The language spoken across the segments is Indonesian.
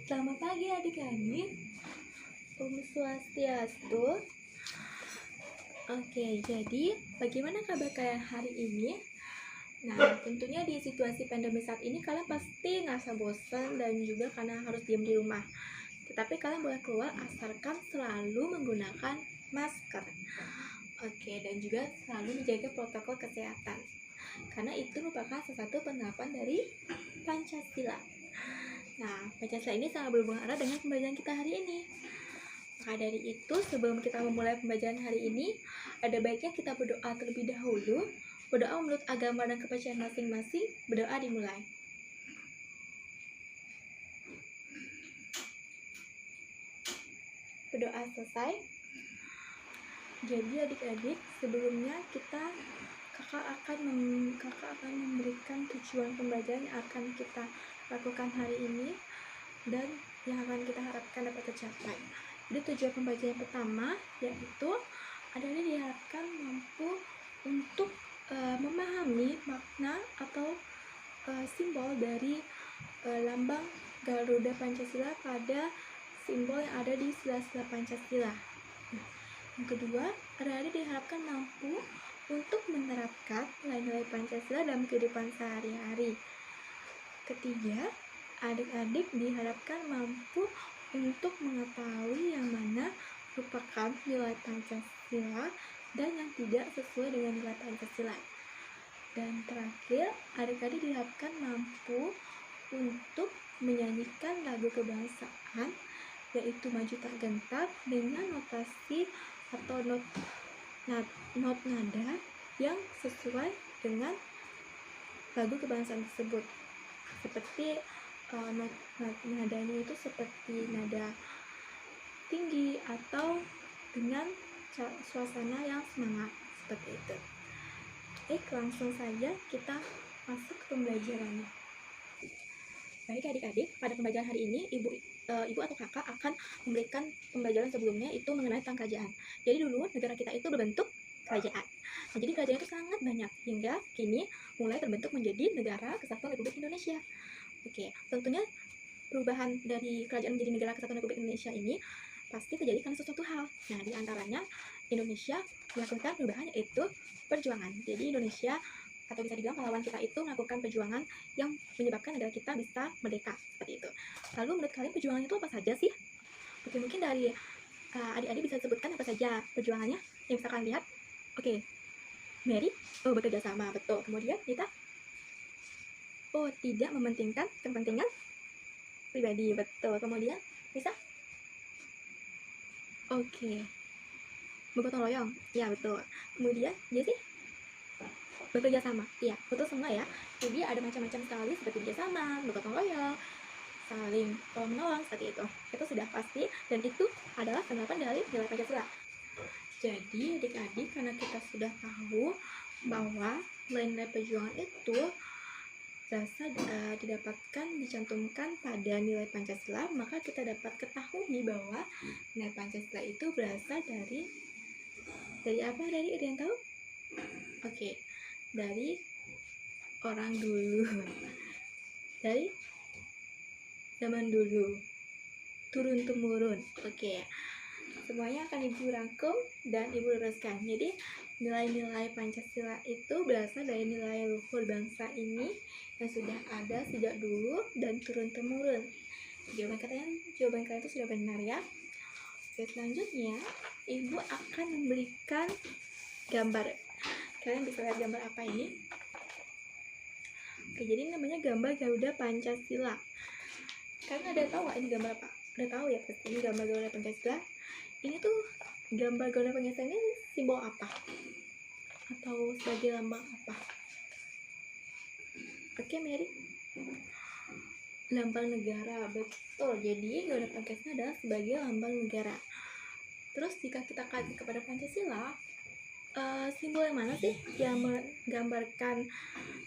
Selamat pagi adik-adik. Om Swastiastu. Oke, jadi bagaimana kabar kalian hari ini? Nah, tentunya di situasi pandemi saat ini kalian pasti ngerasa bosan dan juga karena harus diam di rumah. Tetapi kalian boleh keluar asalkan selalu menggunakan masker. Oke, dan juga selalu menjaga protokol kesehatan. Karena itu merupakan salah satu penerapan dari Pancasila. Nah, Pancasila ini sangat berhubungan erat dengan pembelajaran kita hari ini. Maka dari itu, sebelum kita memulai pembelajaran hari ini, ada baiknya kita berdoa terlebih dahulu. Berdoa menurut agama dan kepercayaan masing-masing. Berdoa dimulai. Berdoa selesai. Jadi adik-adik, sebelumnya kakak akan memberikan tujuan pembelajaran yang akan kita lakukan hari ini dan yang akan kita harapkan dapat tercapai. Jadi tujuan pembelajaran yang pertama yaitu adalah diharapkan mampu untuk memahami makna atau simbol dari lambang Garuda Pancasila pada simbol yang ada di sila-sila Pancasila. Nah, yang kedua adalah diharapkan mampu untuk menerapkan nilai-nilai Pancasila dalam kehidupan sehari-hari. Ketiga, adik-adik diharapkan mampu untuk mengetahui yang mana merupakan nilai Pancasila dan yang tidak sesuai dengan nilai Pancasila. Dan terakhir, adik-adik diharapkan mampu untuk menyanyikan lagu kebangsaan yaitu Maju Tak Gentar dengan notasi atau not nada yang sesuai dengan lagu kebangsaan tersebut. Seperti nadanya itu seperti nada tinggi atau dengan suasana yang semangat seperti itu. Langsung saja kita masuk ke pembelajarannya. Baik adik-adik, pada pembelajaran hari ini ibu atau kakak akan memberikan pembelajaran sebelumnya itu mengenai tentang kerajaan. Jadi dulu negara kita itu berbentuk kerajaan. Nah, jadi kerajaan itu sangat banyak hingga kini mulai terbentuk menjadi Negara Kesatuan Republik Indonesia. Oke, tentunya perubahan dari kerajaan menjadi Negara Kesatuan Republik Indonesia ini pasti terjadi karena sesuatu hal. Nah, di antaranya Indonesia melakukan perubahan yaitu perjuangan. Jadi Indonesia atau bisa dibilang pahlawan kita itu melakukan perjuangan yang menyebabkan negara kita bisa merdeka seperti itu. Lalu menurut kalian perjuangan itu apa saja sih? Oke, mungkin dari adik-adik bisa sebutkan apa saja perjuangannya yang bisa kalian lihat. Oke, Mary, bekerja sama, betul. Kemudian Nita, tidak mementingkan kepentingan pribadi, betul. Kemudian Lisa, bergotong royong, ya betul. Kemudian Jessie, bekerja sama, iya betul semua ya. Jadi ada macam-macam sekali seperti bekerja sama, bergotong royong, saling menolong seperti itu sudah pasti dan itu adalah penerapan dari nilai Pancasila. Jadi adik-adik, karena kita sudah tahu bahwa nilai-nilai perjuangan itu berasal didapatkan dicantumkan pada nilai Pancasila, maka kita dapat ketahui bahwa nilai Pancasila itu berasal dari apa? Dari ada yang tahu? Oke, dari orang dulu, dari zaman dulu, turun temurun. Oke, semuanya akan ibu rangkum dan ibu luruskan. Jadi nilai-nilai Pancasila itu berasal dari nilai luhur bangsa ini yang sudah ada sejak dulu dan turun temurun. Jawaban kalian itu sudah benar ya. Oke, selanjutnya ibu akan memberikan gambar. Kalian bisa lihat gambar apa ini? Oke, jadi namanya gambar Garuda Pancasila. Kalian ada tahu nggak ini gambar apa? Udah tahu ya pasti ini gambar Garuda Pancasila. Ini tuh gambar Garuda Pancasila ini simbol apa? Atau sebagai lambang apa? Oke, Mary. Lambang negara, betul. Jadi Garuda Pancasila adalah sebagai lambang negara. Terus jika kita kaji kepada Pancasila, simbol yang mana sih yang menggambarkan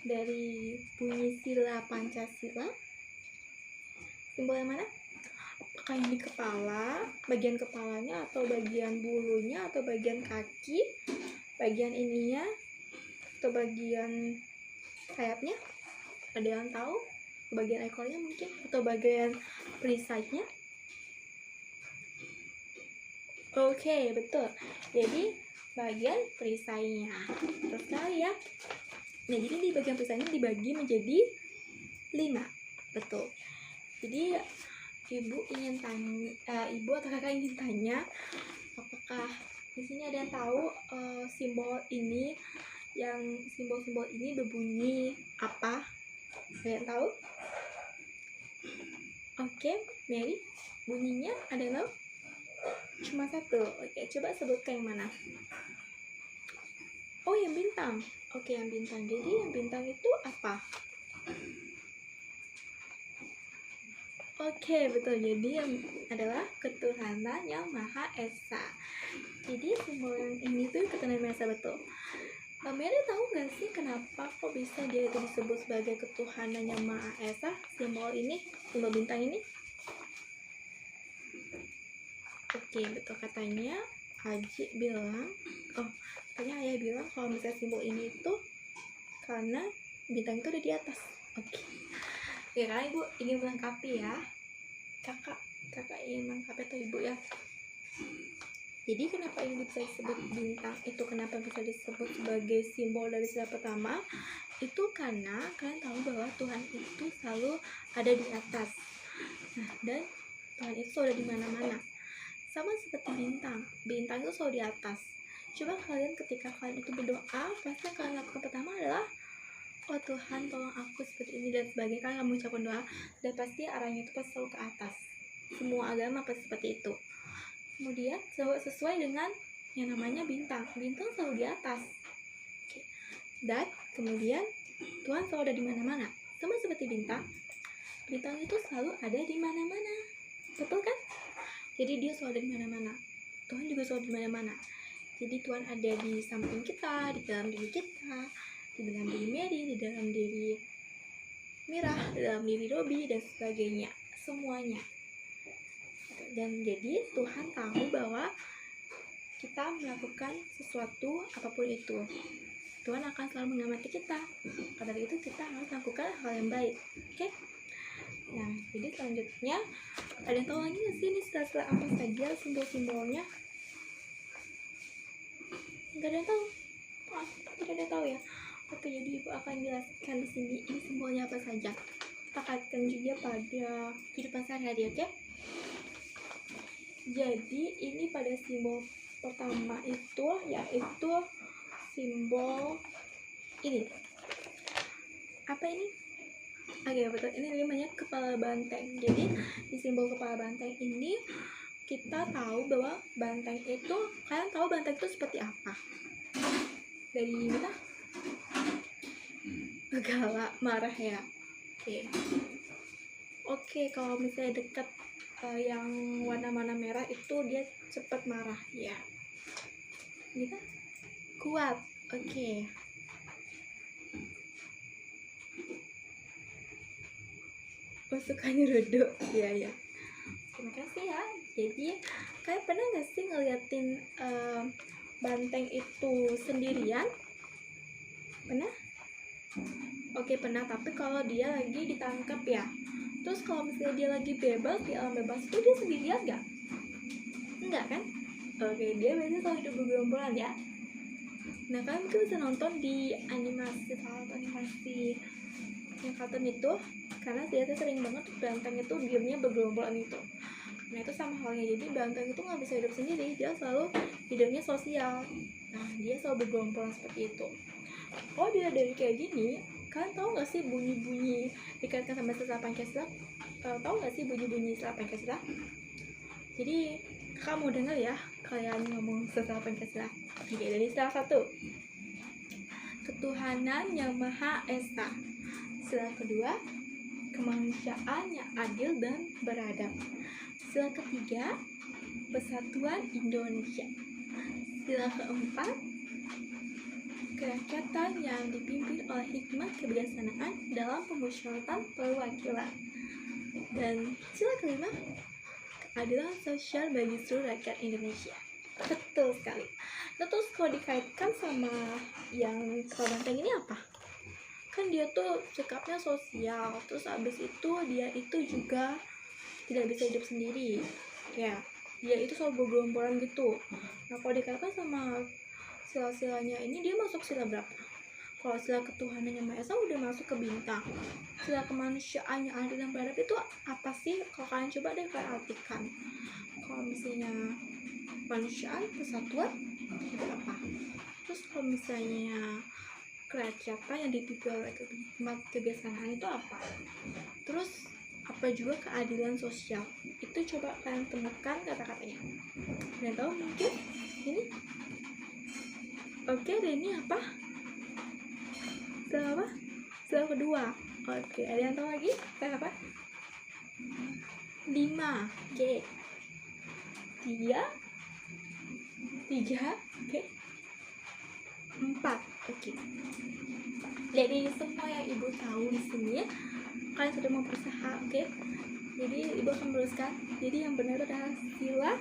dari bunyi sila Pancasila? Simbol yang mana? Apakah yang di kepala, bagian kepalanya, atau bagian bulunya, atau bagian kaki, bagian ininya, atau bagian sayapnya? Ada yang tahu? bagian ekornya mungkin, atau bagian perisainya. Oke, betul. Jadi bagian perisainya. Terus sekali ya. Nah, jadi di bagian perisainya dibagi menjadi 5. Betul. Jadi ibu atau kakak ingin tanya, apakah di sini ada yang tahu simbol ini, yang simbol-simbol ini berbunyi apa? Ada yang tahu? Oke, Mary, bunyinya ada yang tahu? Cuma satu. Oke, coba sebutkan yang mana? Oh, yang bintang. Oke, yang bintang. Jadi yang bintang itu apa? Oke, betul. Jadi yang adalah ketuhanan yang Maha Esa. Jadi simbol yang ini tuh ketuhanan Maha Esa, betul. Mary tahu nggak sih kenapa kok bisa dia itu disebut sebagai ketuhanan yang Maha Esa? Simbol ini, simbol bintang ini? Oke, betul, katanya Aji bilang, katanya ayah bilang kalau misalnya simbol ini itu karena bintang itu ada di atas. Oke. Ya, karena ibu ingin melengkapi ya. Kakak ingin melengkapi atau ibu ya. Jadi kenapa ini bisa disebut bintang itu, kenapa bisa disebut sebagai simbol dari sila pertama? Itu karena kalian tahu bahwa Tuhan itu selalu ada di atas. Nah, dan Tuhan itu selalu ada di mana-mana. Sama seperti bintang itu selalu di atas. Coba kalian ketika kalian itu berdoa, pasti yang kalian lakukan pertama adalah, oh Tuhan tolong aku seperti ini dan sebagainya. Kalian mengucapkan doa dan pasti arahnya itu pasti selalu ke atas. Semua agama pasti seperti itu. Kemudian sesuai dengan yang namanya bintang selalu di atas. Oke. Dan kemudian Tuhan selalu ada di mana-mana. Sama seperti bintang itu selalu ada di mana-mana. Betul kan? Jadi dia selalu ada di mana-mana. Tuhan juga selalu di mana-mana. Jadi Tuhan ada di samping kita, di dalam diri kita, di dalam diri Mary, di dalam diri Mirah, di dalam diri Robi dan sebagainya. Semuanya. Dan jadi Tuhan tahu bahwa kita melakukan sesuatu apapun itu, Tuhan akan selalu mengamati kita. Karena itu kita harus melakukan hal yang baik. Oke? Nah, jadi selanjutnya ada yang tahu lagi nggak sih ini sila-sila apa saja simbol-simbolnya? Nggak ada yang tahu? Tidak ada yang tahu ya? Oke, jadi ibu akan jelaskan di sini ini simbolnya apa saja. Kita kaitkan juga pada kehidupan sehari-hari, oke? Jadi ini pada simbol pertama itu yaitu simbol ini. Apa ini? Oke, betul. Ini namanya kepala banteng. Jadi di simbol kepala banteng ini kita tahu bahwa banteng itu, kalian tahu banteng itu seperti apa? Dari kita? Galak, marah ya. Oke, kalau misalnya dekat yang warna-warna merah itu dia cepat marah ya. Gitu? Kuat. Oke. Sukanya redup. Iya. Terima kasih ya. Jadi kalian pernah nggak sih ngeliatin banteng itu sendirian? Pernah? Oke, pernah. Tapi kalau dia lagi ditangkap ya. Terus kalau misalnya dia lagi bebas di alam bebas itu dia sendirian nggak? Enggak kan? Oke, dia biasanya selalu hidup bergerombolan ya. Nah, kalian mungkin bisa nonton di salah satu animasi yang kartun itu, karena dia sering banget banteng itu diamnya bergerombolan itu. Nah, itu sama halnya. Jadi banteng itu nggak bisa hidup sendiri, dia selalu hidupnya sosial. Nah, dia selalu bergerombolan seperti itu. Oh, dia dari kayak gini, kalian tahu nggak sih bunyi-bunyi dikaitkan sama sila Pancasila? Tahu nggak sih bunyi-bunyi sila Pancasila? Jadi kamu dengar ya, kalian ngomong sila Pancasila. Oke, dari sila 1, ketuhanan yang Maha Esa. Sila kedua, kemanusiaan yang adil dan beradab. Sila ketiga, persatuan Indonesia. Sila keempat, kerakyatan yang dipimpin oleh hikmah kebijaksanaan dalam pemusyawaratan perwakilan. Dan sila kelima, keadilan sosial bagi seluruh rakyat Indonesia. Betul sekali. Nah, terus kalau dikaitkan sama yang kepala banteng ini apa? kan dia tuh sikapnya sosial, terus abis itu dia itu juga tidak bisa hidup sendiri ya, dia itu selalu bergelomboran gitu. Nah kalau dikatakan sama sila-silanya ini, dia masuk sila berapa? Kalau sila ketuhanan yang Maha Esa udah masuk ke bintang. Sila kemanusiaan yang adil dan beradab itu apa sih? Kalau kalian coba deh kalian artikan. Kalau misalnya kemanusiaan, persatuan, itu apa? Terus kalau misalnya kerakyatan yang dipimpin oleh hikmat kebiasaan itu apa? Terus apa juga keadilan sosial? Itu coba kalian temukan kata-katanya. Kalian tahu mungkin ini? Oke, ada ini apa? Sila apa? Sila kedua. Oke, ada yang tahu lagi? Sila apa? 5. Oke. 3. Oke. 4. Oke. Jadi semua yang ibu tahu di sini, kalian sudah mau berusaha, oke? Jadi ibu akan meluruskan. Jadi yang benar adalah sila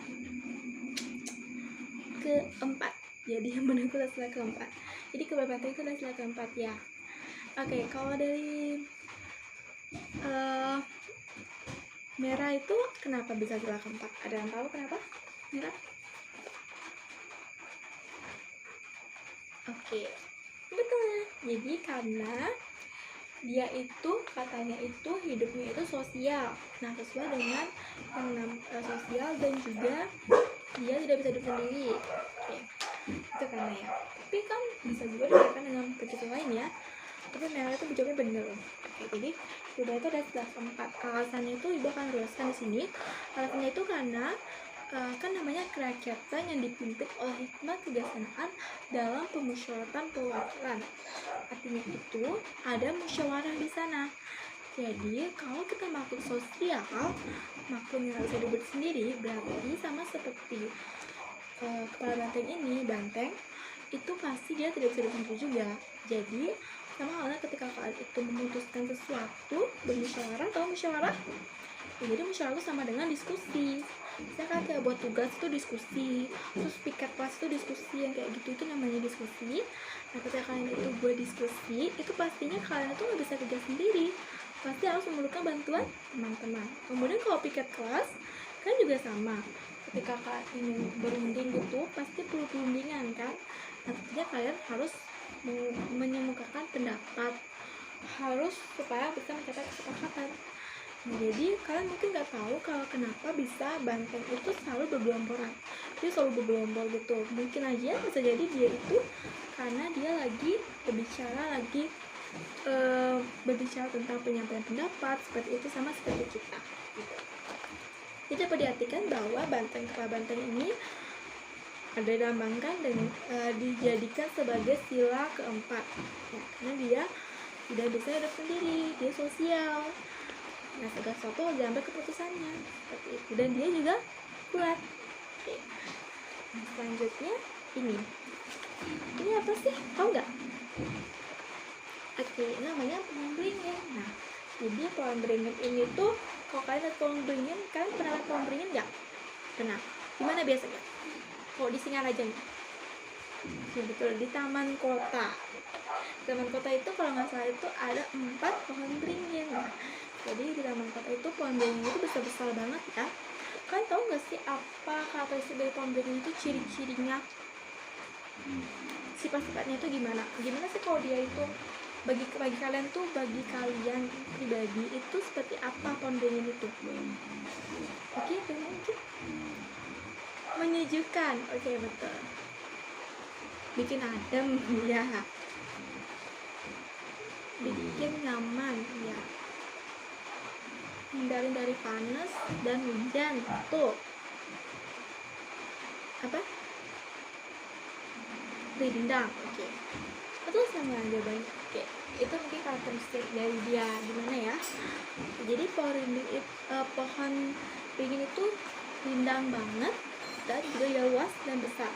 keempat. Jadi yang benar itu adalah sila keempat. Jadi kebebasan itu adalah sila keempat ya. Oke, kalau dari merah itu kenapa bisa sila keempat? Ada yang tahu kenapa merah? Oke, betul. Jadi karena dia itu katanya itu hidupnya itu sosial. Nah sesuai dengan yang sosial, dan juga dia tidak bisa hidup sendiri. Oke, itu karena ya. Tapi kan bisa juga dikatakan dengan begitu lain ya. Tapi merah itu jawabnya benar. Oke, jadi udah itu ada sila keempat. Alasannya itu ibu akan jelaskan di sini. Alasannya itu karena kan namanya kerakyatan yang dipimpin oleh hikmat kebiasaan dalam pemusyawaratan perwakilan. Artinya itu ada musyawarah di sana. Jadi kalau kita makhluk sosial, makhluk yang harus hidup sendiri, berarti sama seperti kepala banteng ini, banteng itu pasti dia tidak bisa hidup sendiri juga. Jadi sama halnya ketika kalian itu memutuskan sesuatu, bermusyawarah atau musyawarah. Ya, jadi musyawarah itu sama dengan diskusi. Saya kan kayak buat tugas itu diskusi, terus piket kelas itu diskusi, yang kayak gitu itu namanya diskusi. Nah ketika kalian itu buat diskusi, itu pastinya kalian itu nggak bisa kerja sendiri, pasti harus memerlukan bantuan teman-teman. Kemudian kalau piket kelas kan juga sama, ketika kalian ingin berunding gitu pasti perlu perundingan kan. Artinya kalian harus menyemukakan pendapat, harus supaya bisa mencapai kesepakatan. Nah, jadi kalian mungkin nggak tahu kalau kenapa bisa banteng itu selalu bergelomboran. Dia selalu bergelombol gitu. Mungkin aja bisa jadi dia itu karena dia lagi berbicara tentang penyampaian pendapat, seperti itu, sama seperti kita. Gitu. Jadi dapat diartikan bahwa kepala banteng ini ada dilambangkan dan dijadikan sebagai sila keempat. Ya, karena dia tidak bisa hidup sendiri, dia sosial. Nah segala sesuatu harus diambil keputusannya seperti itu, dan dia juga kuat. Oke. Nah, selanjutnya ini apa sih, tahu nggak? Oke, namanya pohon beringin. Nah jadi pohon beringin ini tuh, kalau kalian lihat pohon beringin, kalian pernah lihat pohon beringin nggak? Pernah. Gimana biasanya? Kalau di Singaraja nih, ya betul, di taman kota. Taman kota itu kalau nggak salah itu ada 4 pohon beringin. Nah, jadi di taman kota itu pohon beringin itu besar-besar banget ya. Kalian tahu nggak sih apa karakteristik dari pohon beringin itu, ciri-cirinya, sifat-sifatnya itu gimana? Gimana sih kalau dia itu bagi kalian tuh, bagi kalian pribadi itu seperti apa pohon beringin itu? Oke, mungkin menyejukkan. Oke, betul. Bikin adem ya. Bikin nyaman ya. Hindari dari panas dan hujan. Tuh apa? Rindang. Oke. Itu sama jawabannya. Oke. Itu mungkin karakteristik dari dia gimana ya. Jadi pohon beringin itu rindang banget dan juga luas dan besar.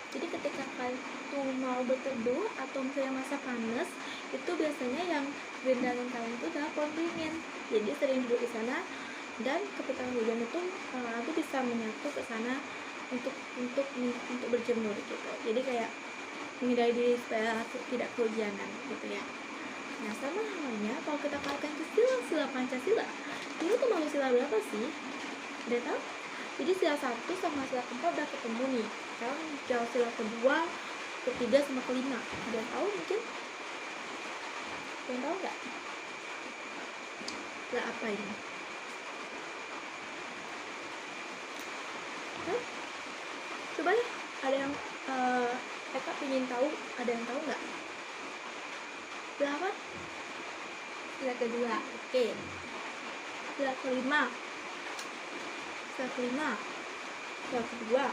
Jadi ketika kalian tuh mau berteduh atau misalnya masa panas, itu biasanya yang rindangin kalian itu adalah pohon beringin. Jadi sering duduk di sana, dan ketika hujan itu aku bisa menyatu ke sana untuk berjemur gitu. Jadi kayak menghindari diri supaya tidak kehujanan gitu ya. Nah, sama halnya kalau kita kaitkan ke sila Pancasila, ini tuh masuk sila berapa sih? Udah tahu? Jadi sila 1 sama sila keempat udah ketemu nih. Sekarang jauh sila kedua, ketiga sama kelima. Udah tahu mungkin? Udah tahu nggak? Sila apa ini? Hah? Coba ya, ada yang Eka ingin tahu, ada yang tahu nggak? Sila apa? Sila kedua, oke. Sila kelima, sila kelima, sila kedua.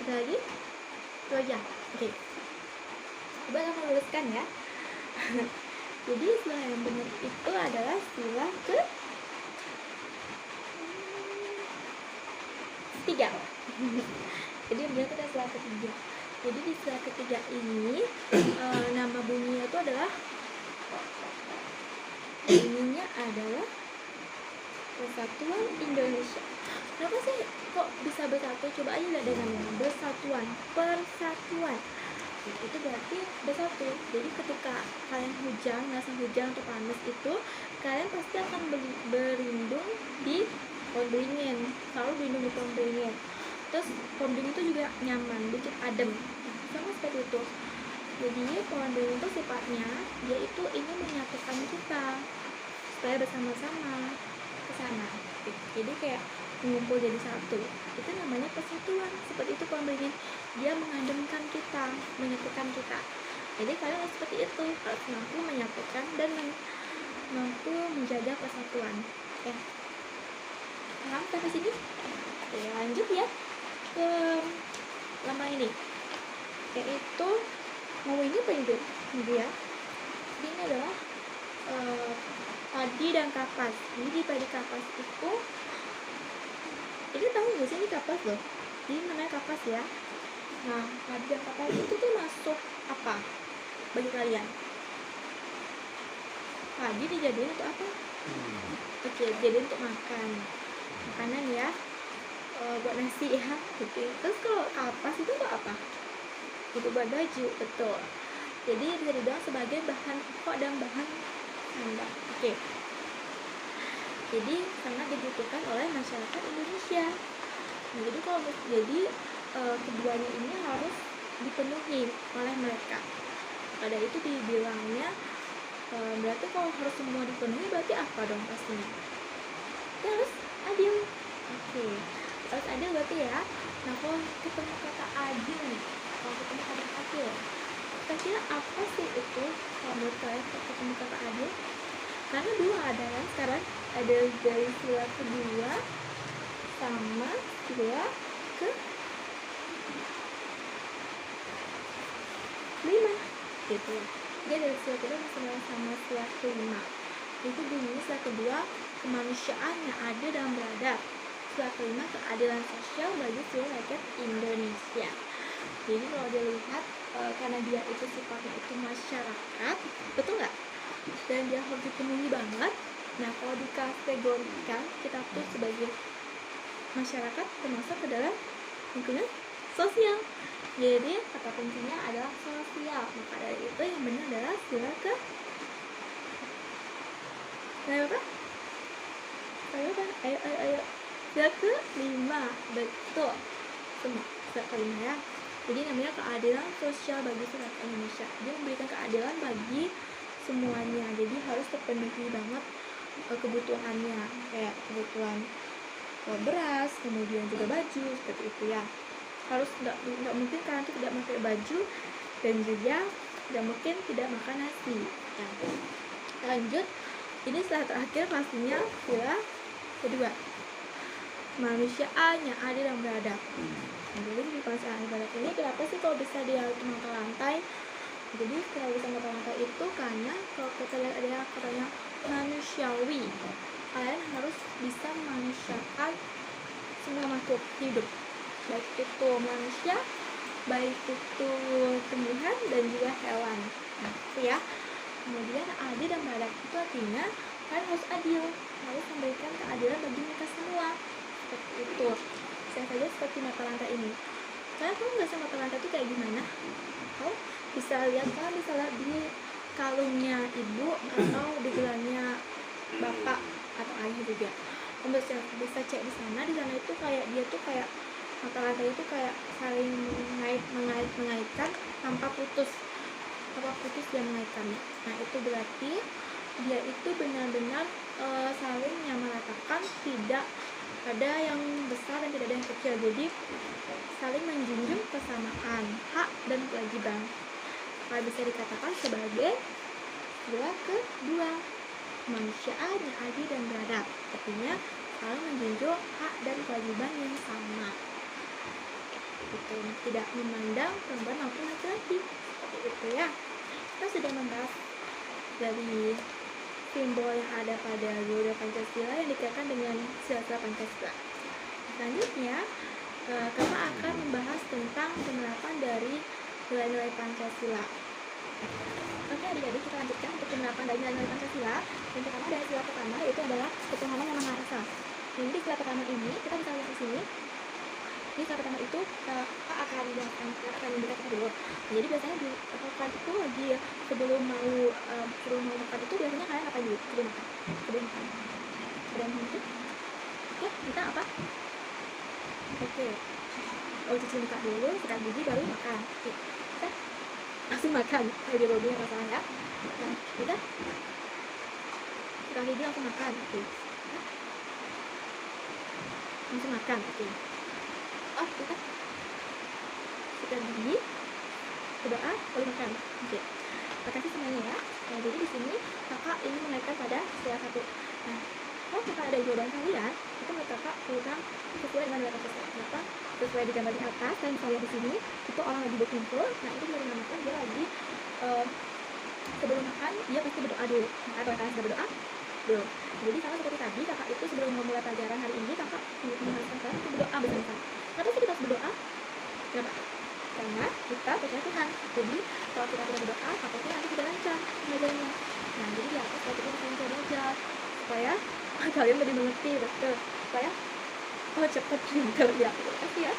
Ada lagi? Itu aja, oke. Coba aku luruskan ya. Jadi sila yang benar itu adalah sila ketiga. Jadi benar kita sila ketiga. Jadi di sila ketiga ini nama bunyinya itu adalah Persatuan Indonesia. Kenapa sih kok bisa bersatu? Coba aja lihat dari namanya, Persatuan. Itu berarti bersatu. Jadi ketika kalian hujan, rasa hujan atau panas itu, kalian pasti akan berlindung di pohon beringin. Selalu berlindung di pohon beringin. Terus pohon beringin itu juga nyaman, bikin adem. Sama seperti itu. Jadi pohon beringin itu sifatnya dia itu ingin menyatukan kita supaya bersama-sama ke sana. Jadi kayak mengumpul jadi satu. Itu namanya persatuan. Seperti itu pohon beringin, dia mengademkan kita, menyatukan kita. Jadi kalian harus seperti itu, harus mampu menyatukan dan mampu menjaga persatuan. Ya. Paham sampai sini? Oke, lanjut ya ke lama ini, yaitu ngomongin apa itu? Dia ini adalah padi dan kapas. Jadi di padi kapas itu, ini tahu nggak sih ini kapas loh? Jadi namanya kapas ya. Nah, padi dan kapas itu tuh masuk apa bagi kalian? Padi dijadiin untuk apa? Oke, jadi untuk makanan ya, buat nasi ya. Gitu. Terus kalau kapas itu untuk apa? Untuk buat baju, betul. Jadi bisa dibilang sebagai bahan pokok dan bahan sandang. Oke. Jadi sangat dibutuhkan oleh masyarakat Indonesia. Nah, jadi keduanya ini harus dipenuhi oleh mereka. Pada itu dibilangnya berarti kalau harus semua dipenuhi berarti apa dong pastinya? Harus adil. Oke. Harus adil berarti ya. Nah, kalau ketemu kata adil nih, kira-kira apa sih itu kalau menurut kalian ketemu kata adil? Karena dua ada kan sekarang, ada dari sila kedua sama sila ke-5 gitu. Dia dari sila kedua sama sila ke-5. Itu bunyinya sila kedua kemanusiaan yang adil dan beradab. Sila ke-5 keadilan sosial bagi seluruh rakyat Indonesia. Jadi kalau dilihat karena dia itu sifatnya itu masyarakat, betul nggak? Dan dia harus dipenuhi banget. Nah, kalau dikategorikan kita tuh sebagai masyarakat termasuk ke dalam lingkungan sosial. Jadi kata kuncinya adalah sosial. Maka dari itu yang benar adalah sila ke berapa? Ayo. Sila ke-5, betul. Semua sila ke-5 ya. Jadi namanya keadilan sosial bagi seluruh Indonesia. Dia memberikan keadilan bagi semuanya. Jadi harus terpenuhi banget kebutuhannya, kayak kebutuhan beras, kemudian juga baju, seperti itu ya. Harus nggak mungkin kalian tuh tidak pakai baju dan juga tidak mungkin tidak makan nasi. Ya. Lanjut, ini setelah terakhir pastinya sila kedua, kemanusiaan yang adil dan beradab. Jadi di kemanusiaan ibadat ini kenapa sih kalau bisa dia mata lantai? Jadi kalau bisa mata lantai itu karena kalau kita lihat ada katanya manusiawi, kalian harus bisa memanusiakan semua makhluk hidup, baik itu manusia, baik itu tumbuhan dan juga hewan. Nah, itu ya. Kemudian adil dan beradab itu artinya kalian harus adil, harus memberikan keadilan bagi mereka semua. Seperti itu. Saya saja seperti mata rantai ini. Kalian tahu nggak sih mata rantai itu kayak gimana? Kalian bisa lihat di kalungnya ibu atau di gelannya bapak atau ayah juga. Kamu bisa cek di sana itu kayak dia tuh kayak mata-mata itu kayak saling mengaitkan tanpa putus dia mengaitkannya. Nah itu berarti dia itu benar-benar saling menyamaratakan, tidak ada yang besar dan tidak ada yang kecil, jadi saling menjunjung kesamaan hak dan kewajiban. Kalau bisa dikatakan sebagai kedua kemanusiaan yang adil dan beradab, artinya saling menjunjung hak dan kewajiban yang sama. Itu tidak memandang perempuan maupun laki-laki, seperti itu ya. Kita sudah membahas dari simbol yang ada pada Garuda Pancasila yang dikaitkan dengan sila-sila Pancasila. Selanjutnya, kita akan membahas tentang penerapan dari nilai-nilai Pancasila. Oke adik-adik, kita lanjutkan untuk penerapan dari nilai-nilai Pancasila. Yang pertama dari sila pertama yaitu adalah ketuhanan yang Maha Esa. Jadi di sila pertama ini kita bisa lihat di sini. Di sila pertama itu akan diberikan dulu. Jadi biasanya di makan itu lagi ya, sebelum mau makan itu biasanya kalian apa dulu sebelum makan? Itu? Oke, kita apa? Oke. Cuci muka dulu, sikat gigi baru makan. Oke, kita langsung makan. Jadi lebih masalah ya. Nah, kita sikat gigi langsung makan. Oke. Langsung makan. Oke. Kita sikat gigi, berdoa, lalu makan. Oke. Terima kasih semuanya ya. Nah, jadi di sini kakak ini mengaitkan pada sila satu. Nah, kalau kakak ada jawaban kalian, itu menurut kakak kurang sesuai dengan nilai Pancasila. Kenapa? Sesuai di gambar di atas dan saya di sini itu orang lagi berkumpul. Nah, itu dia dinamakan dia lagi sebelum makan dia pasti berdoa dulu. Nah, kalau kalian sudah berdoa dulu. Jadi sama seperti tadi, kakak itu sebelum memulai pelajaran hari ini kakak mengharuskan kalian untuk berdoa bersama-sama. Kenapa sih kita harus berdoa? Kenapa? Karena kita percaya Tuhan. Jadi kalau kita tidak berdoa, apapun nanti tidak lancar belajarnya. Nah, jadi di atas kalau kita bisa belajar supaya kalian lebih mengerti, betul. Supaya cepat pintar ya. Terima kasih ya.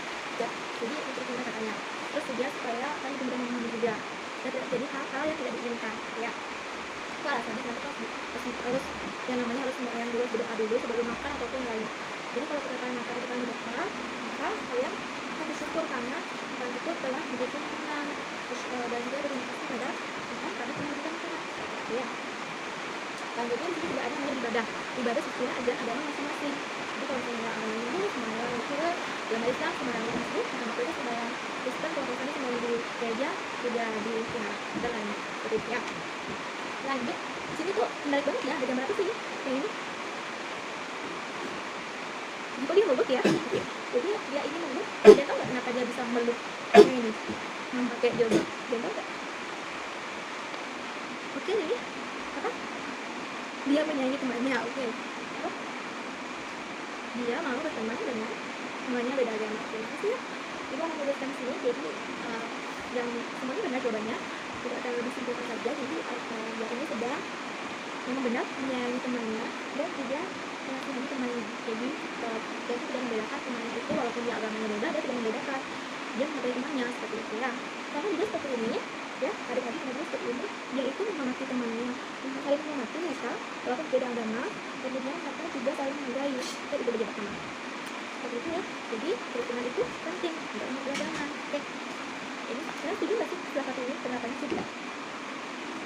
Jadi untuk kita katanya. Terus juga supaya kalian benar memahami juga. Dan tidak jadi hal-hal yang tidak diinginkan. Ya. Itu alasannya kenapa harus yang namanya harus sembahyang dulu, berdoa dulu sebelum makan ataupun lain. Jadi kalau kalian makan kita berdoa, maka kalian bersyukur karena Tuhan itu telah diberikan makanan, dan juga berterima kasih pada Tuhan karena telah diberikan makanan. Ya. Selanjutnya di sini tidak ada hanya ibadah sesuai ajaran agama masing-masing. Jadi kalau misalnya orang Hindu sembahyang Muslim, dalam Islam sembahyang Muslim, nah maksudnya sembahyang Kristen, kalau misalnya sembahyang di gereja tidak di dan lainnya. Seperti itu ya. Lanjut, di sini tuh menarik banget ya, ada gambar apa sih yang ini? Kok dia meluk ya? Jadi dia ini meluk, dia tahu nggak kenapa dia bisa meluk yang ini? Pakai jilbab, dia tahu nggak? Oke, jadi apa? Dia menyayangi temannya, oke. Apa? Dia mau berteman dengan temannya beda agama. Terima kasih ya. Ibu mau menuliskan di sini, jadi yang semuanya benar jawabannya. Tidak akan lebih simpulkan saja. Jadi dia ini sedang memang benar menyayangi temannya dan juga mengasihani temannya. Jadi dia tidak membedakan temannya itu walaupun dia agamanya beda, dia tidak membedakan, dia menghargai temannya seperti itu ya. Karena juga seperti ini ya, adik-adik juga seperti ini, dia itu menghormati temannya, saling menghormati mereka walaupun beda agama, dan kemudian mereka juga saling menghargai dan itu beda teman. Seperti itu ya. Jadi kerukunan itu penting untuk beragama. Oke. Ini kalian setuju nggak sih salah satu ini penerapannya sudah?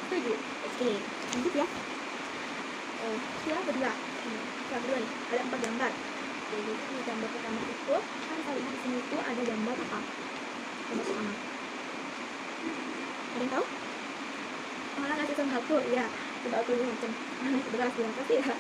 Setuju. Oke. Lanjut ya. Sila kedua nih ada 4 gambar. Jadi di gambar pertama itu kan kali ini di sini itu ada gambar apa? Gambar pertama. Ada yang tahu? Orang ngasih sembako, ya. Sembako ini macam beras, terima kasih ya.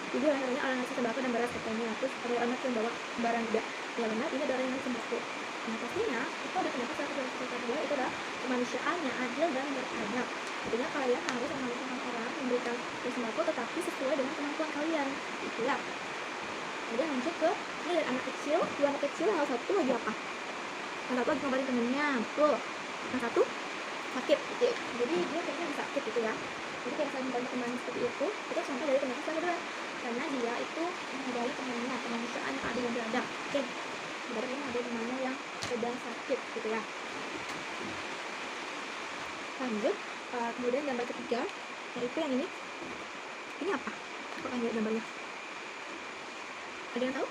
Jadi namanya orang ngasih sembako dan beras katanya. Terus ada anak yang bawa barang juga. Ya benar, ini ada orang yang ngasih sembako. Nah pastinya itu ada kenapa satu dan kedua itu adalah kemanusiaan yang adil dan beradab. Artinya kalian harus memanusiakan orang, memberikan sembako tetapi sesuai dengan kemampuan kalian. Gitu ya. Kemudian lanjut ke ini dari anak kecil. Dua anak kecil yang satu lagi apa? Yang satu lagi ngabarin temennya, betul. Yang satu sakit, gitu. Jadi dia kayaknya lagi sakit gitu ya. Jadi kalau saya membantu teman seperti itu contoh dari teman saya adalah karena dia itu menghargai temannya, kemanusiaan yang adil dan beradab. Oke. Berarti ada temannya yang sedang sakit gitu ya. Lanjut, Kemudian gambar ketiga yaitu yang ini apa? Kok lihat gambarnya? Ada yang tahu?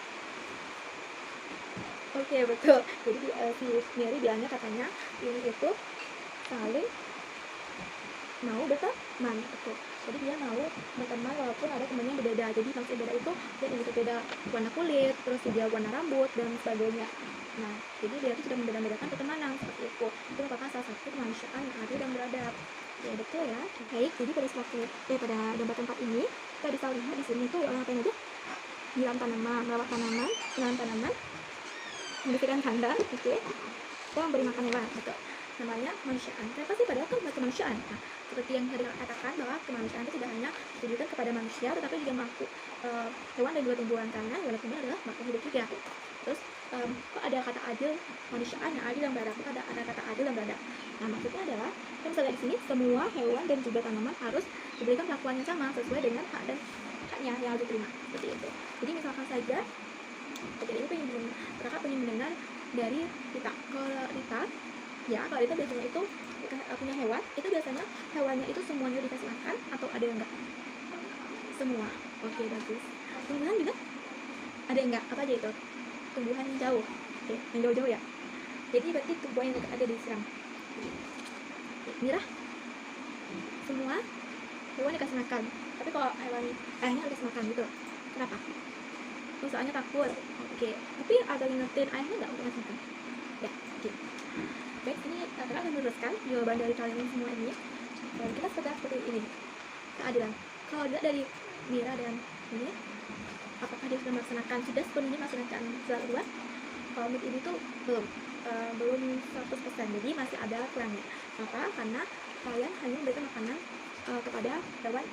Oke, betul. Jadi si Mary bilangnya katanya ini itu saling mau berteman, betul. Jadi dia mau berteman walaupun ada temannya yang berbeda. Jadi maksud beda itu dia yang berbeda warna kulit, terus dia warna rambut dan sebagainya. Nah, jadi dia itu sudah membeda-bedakan pertemanan seperti itu. Itu merupakan salah satu kemanusiaan yang adil dan beradab. Ya betul ya. Baik, jadi pada gambar tempat ini kita bisa lihat di sini tuh orang ngapain aja? Nyiram tanaman, merawat tanaman, menanam tanaman, membersihkan kandang, oke. Kita memberi makan hewan, betul. Namanya kemanusiaan. Kenapa sih? Padahal kan kemanusiaan. Nah, seperti yang tadi katakan bahwa kemanusiaan itu tidak hanya ditujukan kepada manusia, tetapi juga makhluk hewan dan juga tumbuhan, karena hewan tumbuhan adalah makhluk hidup juga. Terus kok ada kata adil, kemanusiaan yang adil dan beradab? Kok ada kata adil dan beradab? Nah, maksudnya adalah kan misalnya di sini semua hewan dan juga tanaman harus diberikan perlakuan yang sama sesuai dengan hak dan haknya yang harus diterima, seperti itu. Jadi misalkan saja kakak pengen mendengar dari Rita. Kalau Rita biasanya itu punya hewan, itu biasanya hewannya itu semuanya dikasih makan atau ada yang enggak? Semua. Oke, bagus. Tumbuhan juga ada yang enggak? Apa aja itu? Tumbuhan jauh. Oke, yang jauh-jauh ya. Jadi berarti tumbuhan yang dekat ada disiram. Mirah, semua hewan dikasih makan. Tapi kalau hewan ayahnya dikasih makan gitu. Kenapa? Soalnya takut. Oke, tapi ada ngingetin ayahnya nggak untuk ngasih makan? Ya, oke. Baik, ini kakak akan meneruskan jawaban dari kalian semua ini. Dan kita seperti ini, keadilan. Kalau dilihat dari Mira dan ini, apakah dia sudah melaksanakan, sudah sepenuhnya melaksanakan sila kedua? Kalau menurut ini tuh belum 100%, jadi masih ada kurangnya. Kenapa? Karena kalian hanya memberikan makanan kepada hewan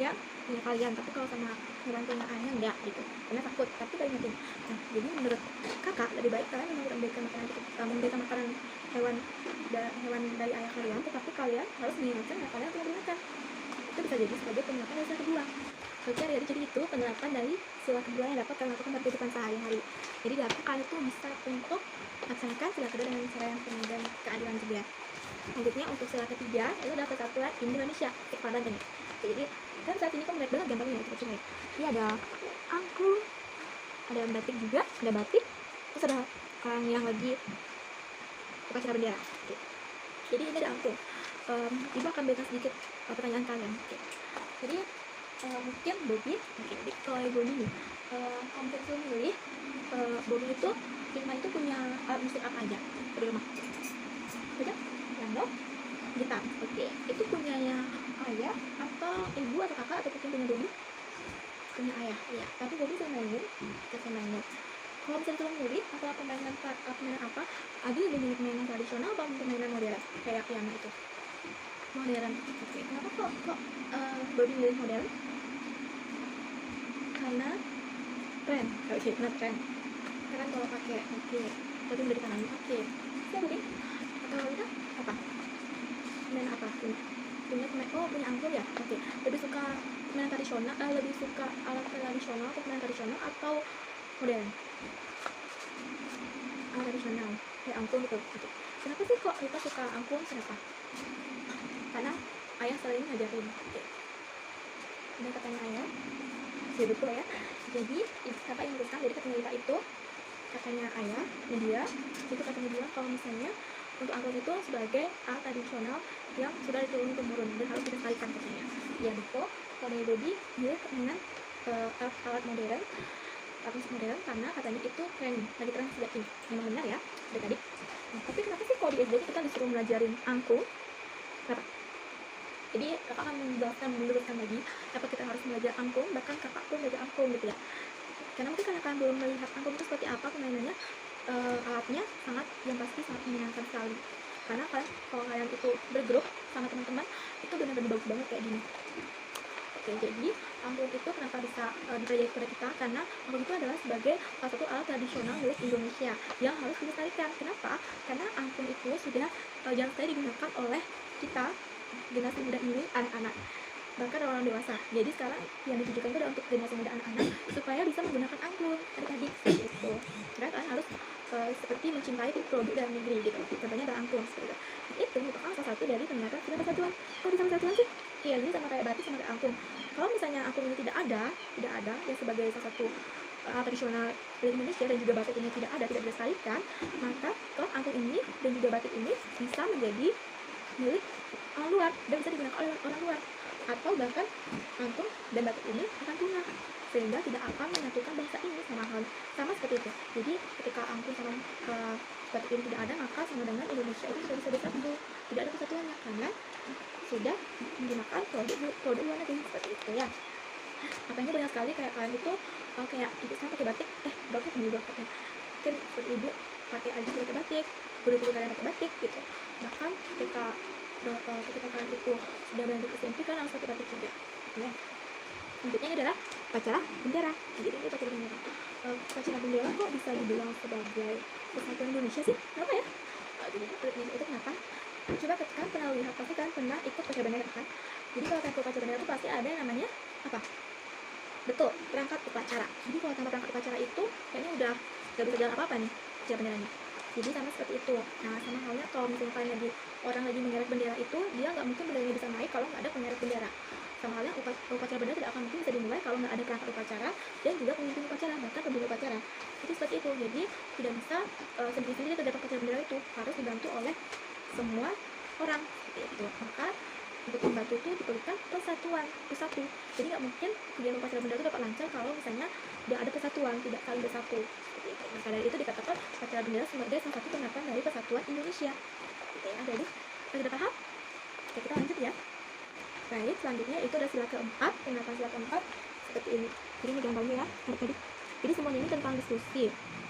yang punya kalian, tapi kalau sama hewan punya ayahnya enggak gitu, karena takut. Tapi kalian ingetin. Nah, jadi menurut kakak lebih baik kalian memang memberikan makanan hewan dari ayah kalian, tetapi kalian harus mengingatkan ayah kalian untuk memberikan. Itu bisa jadi sebagai penerapan dari sila kedua. Oke, jadi itu penerapan dari sila kedua yang dapat kalian lakukan pada kehidupan sehari-hari. Jadi dapat kalian itu bisa untuk laksanakan sila kedua dengan cara yang penuh dan keadilan juga. Selanjutnya untuk sila ketiga itu adalah persatuan Indonesia. Kepadan ini. Jadi kan saat ini kan melihat banget gambarnya ya, kita lihat. Ini ada angklung, ada batik juga, ada batik, terus ada orang yang lagi upacara bendera. Oke. Jadi ini ada angklung. Ibu akan berikan sedikit pertanyaan kalian. Oke. Jadi mungkin Bobby, jadi kalau Ibu ini, kamu bisa milih Bobby itu di rumah itu punya alat musik apa aja di rumah? Punya piano, gitar. Oke. Itu punyanya ayah atau ibu atau kakak atau mungkin punya Bobby? Punya ayah, iya. Tapi Bobby bisa mainin. Kalau misalnya tolong milih atau permainan apa? Ada lebih milih permainan tradisional atau permainan modern kayak piano itu? Modern. Oke. Kenapa kok Bobby milih modern? Karena tren. Oke, karena tren. Karena kalau pakai tapi udah di tangan. Oke. Ya Bobby. Atau kita apa? Main apa? Punya angklung ya? Oke. Lebih suka permainan tradisional, lebih suka alat tradisional atau permainan tradisional atau modern? Alat tradisional, kayak angklung gitu. Kenapa sih kok kita suka angklung? Kenapa? Karena ayah sering ngajarin. Oke. Ini katanya ayah. Ya betul ya. Jadi kakak yang meneruskan, jadi katanya kita itu katanya ayah, dia itu katanya dia kalau misalnya untuk angklung itu sebagai alat tradisional yang sudah diturun temurun dan harus dilestarikan katanya. Ya betul. Kalau dari Bobby dia permainan alat modern, karena katanya itu lagi tren sejak ini. Memang benar ya, adik-adik. Nah, tapi kenapa sih kalau di SD kita disuruh belajarin angklung? Kenapa? Jadi kakak akan menjelaskan lagi kenapa kita harus belajar angklung, bahkan kakak pun belajar angklung gitu ya. Karena mungkin karena kalian belum melihat angklung itu seperti apa permainannya, alatnya yang pasti sangat menyenangkan sekali. Karena kalau kalian itu bergrup sama teman-teman itu benar-benar bagus banget kayak gini. Oke, jadi angklung itu kenapa bisa dipelajari kepada kita? Karena angklung itu adalah sebagai salah satu alat tradisional milik Indonesia yang harus dilestarikan. Kenapa? Karena angklung itu sudah jarang sekali digunakan oleh kita generasi muda ini, anak-anak. bahkan orang dewasa. Jadi sekarang yang ditujukan itu adalah untuk generasi muda, anak-anak, supaya bisa menggunakan angklung tadi seperti itu. Karena kalian harus seperti mencintai produk dalam negeri gitu. Contohnya adalah angklung seperti itu. Nah, itu merupakan salah satu dari penerapan sila persatuan. Kok bisa persatuan sih? Iya, jadi sama kayak batik sama kayak angklung. Kalau misalnya angklung ini tidak ada ya sebagai salah satu tradisional dari Indonesia, dan juga batik ini tidak dilestarikan, maka kalau angklung ini dan juga batik ini bisa menjadi milik orang luar dan bisa digunakan oleh orang luar, atau bahkan angklung dan batik ini akan punah sehingga tidak akan menyatukan bangsa ini sama seperti itu. Jadi ketika angklung sama batik ini tidak ada, maka sama dengan Indonesia itu sudah bisa bersatu, tidak ada kesatuannya karena sudah menggunakan produk luar negeri seperti itu ya. Makanya banyak sekali kayak kalian itu kayak ibu sama pakai batik, bapak juga pakai, mungkin seperti ibu pakai aja pakai batik, guru-guru kalian pakai batik gitu. Bahkan ketika kalian itu sudah berlanjut ke SMP, kan harus pakai batik juga ya. Selanjutnya ini adalah upacara bendera. Jadi ini upacara bendera. Upacara bendera kok bisa dibilang sebagai persatuan Indonesia sih? Kenapa ya? Jadi itu kenapa? Coba kan pernah lihat, pasti kan pernah ikut upacara bendera kan? Jadi kalau kayak upacara bendera itu pasti ada yang namanya apa? Betul, perangkat upacara. Jadi kalau tanpa perangkat upacara itu kayaknya udah gak bisa jalan apa-apa nih upacara benderanya. Jadi sama seperti itu. Nah, sama halnya kalau misalnya kalian orang lagi mengerek bendera itu, dia nggak mungkin benderanya bisa naik kalau nggak ada pengerek bendera. Sama halnya upacara bendera tidak akan mungkin bisa dimulai kalau nggak ada perangkat upacara dan juga pemimpin upacara, bahkan pemimpin upacara. Itu seperti itu. Jadi tidak bisa sendiri-sendiri kegiatan upacara bendera itu, harus dibantu oleh semua orang seperti itu. Maka untuk membantu itu diperlukan persatuan, bersatu. Jadi nggak mungkin kegiatan upacara bendera itu dapat lancar kalau misalnya tidak ada persatuan, tidak saling bersatu. Maka dari itu dikatakan upacara bendera sebagai salah satu penerapan dari persatuan Indonesia. Gitu ya. Jadi sudah paham? Oke, kita lanjut ya. Baik, selanjutnya itu ada sila keempat, penerapan sila keempat seperti ini. Jadi ini gambarnya ya, tadi. Jadi semuanya ini tentang diskusi,